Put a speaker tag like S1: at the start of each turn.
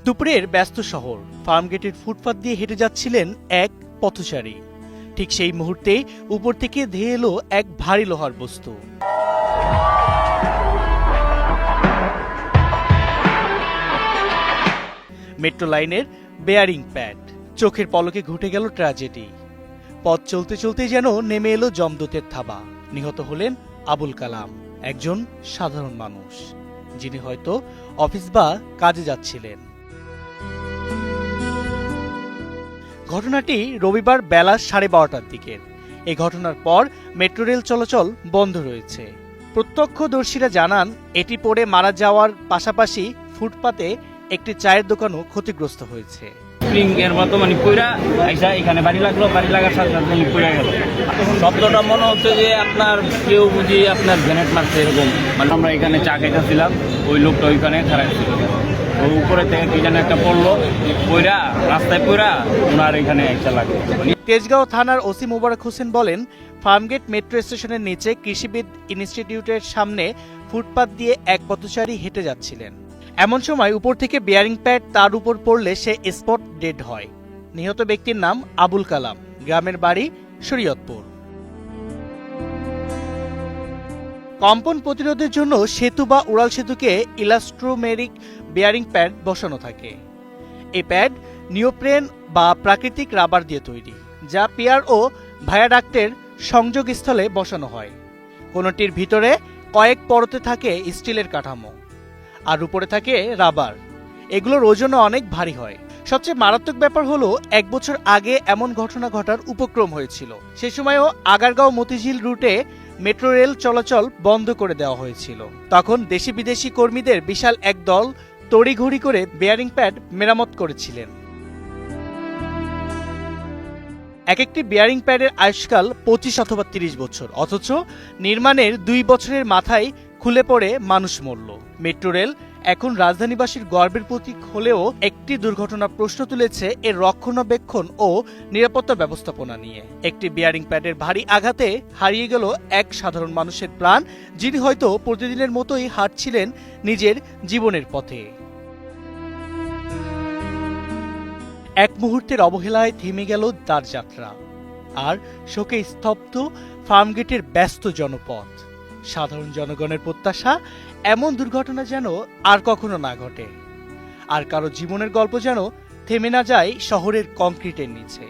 S1: দুপুরের ব্যস্ত শহর, ফার্মগেটের ফুটপাত দিয়ে হেঁটে যাচ্ছিলেন এক পথচারী। ঠিক সেই মুহূর্তেই উপর থেকে ধেয়ে এলো এক ভারী লোহার বস্তু। মেট্রো লাইনের বেয়ারিং প্যাড। চোখের পলকে ঘটে গেল ট্র্যাজেডি। পথ চলতে চলতে যেন নেমে এলো যমদূতের থাবা। নিহত হলেন আবুল কালাম, একজন সাধারণ মানুষ, যিনি হয়তো অফিস বা কাজে যাচ্ছিলেন। ঘটনাটি রবিবার বেলা 12:30টার দিকের। এই ঘটনার পর মেট্রো রেল চলাচল বন্ধ রয়েছে। প্রত্যক্ষদর্শীরা জানান, এটি পড়ে মারা যাওয়ার পাশাপাশি ফুটপাতে একটি চায়ের দোকানও ক্ষতিগ্রস্ত হয়েছে।
S2: স্প্রিং এর মতো পইরা আইসা এখানে বাড়ি লাগলো, বাড়ি লাগার সাথে সাথে পইরা গেল। শব্দটা মনে হচ্ছে যে আপনার কেউ বুঝি আপনার গ্রেনেড মারছে এরকম। আমরা এখানে চা খাইতেছিলাম, ওই লোকটা ওইখানে খারাপ ছিল। ওর উপরে থেকে কি যেন একটা পড়লো, পইরা রাস্তায় পইরা ওনার এখানে একটা লাগলো।
S1: তেজগাঁও থানার ওসি মোবারক হোসেন বলেন, ফার্মগেট মেট্রো স্টেশনের নিচে কৃষিবিদ ইনস্টিটিউটের সামনে ফুটপাত দিয়ে এক পথচারী হেঁটে যাচ্ছিলেন। এমন সময় উপর থেকে বেয়ারিং প্যাড তার উপর পড়লে সে স্পট ডেড হয়। নিহত ব্যক্তির নাম আবুল কালাম, গ্রামের বাড়ি শরীয়তপুর। কম্পন প্রতিরোধের জন্য সেতু বা উড়াল সেতুকে ইলাস্ট্রোমেরিক বেয়ারিং প্যাড বসানো থাকে। এই প্যাড নিওপ্রেন বা প্রাকৃতিক রাবার দিয়ে তৈরি, যা পিয়ার ও ভায়াডাক্টের সংযোগস্থলে বসানো হয়। কোনটির ভিতরে কয়েক পরতে থাকে স্টিলের কাঠামো, আর উপরে থাকে রাবার। এগুলোর ওজনও অনেক ভারী হয়। সবচেয়ে মারাত্মক ব্যাপার হলো, 1 বছর আগে এমন ঘটনা ঘটার উপক্রম হয়েছিল। সে সময়ও আগারগাঁও মতিঝিল রুটে মেট্রো রেল চলাচল বন্ধ করে দেওয়া হয়েছিল। তখন দেশি বিদেশি কর্মীদের বিশাল এক দল তড়িঘড়ি করে বেয়ারিং প্যাড মেরামত করেছিলেন। এক একটি বেয়ারিং প্যাডের আয়ুষ্কাল 25 অথবা 30 বছর, অথচ নির্মাণের 2 বছরের মাথায় খুলে পড়ে মানুষ মরল। মেট্রো রেল এখন রাজধানীবাসীর গর্বের প্রতীক হলেও একটি দুর্ঘটনা প্রশ্ন তুলেছে এর রক্ষণাবেক্ষণ ও নিরাপত্তা ব্যবস্থাপনা নিয়ে। একটি বেয়ারিং প্যাডের ভারী আঘাতে হারিয়ে গেল এক সাধারণ মানুষের প্রাণ, যিনি হয়তো প্রতিদিনের মতোই হাঁটছিলেন নিজের জীবনের পথে। এক মুহূর্তের অবহেলায় থেমে গেল তার যাত্রা, আর শোকে স্তব্ধ ফার্মগেটের ব্যস্ত জনপথ। সাধারণ জনগণের প্রত্যাশা, এমন দুর্ঘটনা যেন আর কখনো না ঘটে, আর কারো জীবনের গল্প যেন থেমে না যায় শহরের কংক্রিটের নিচে।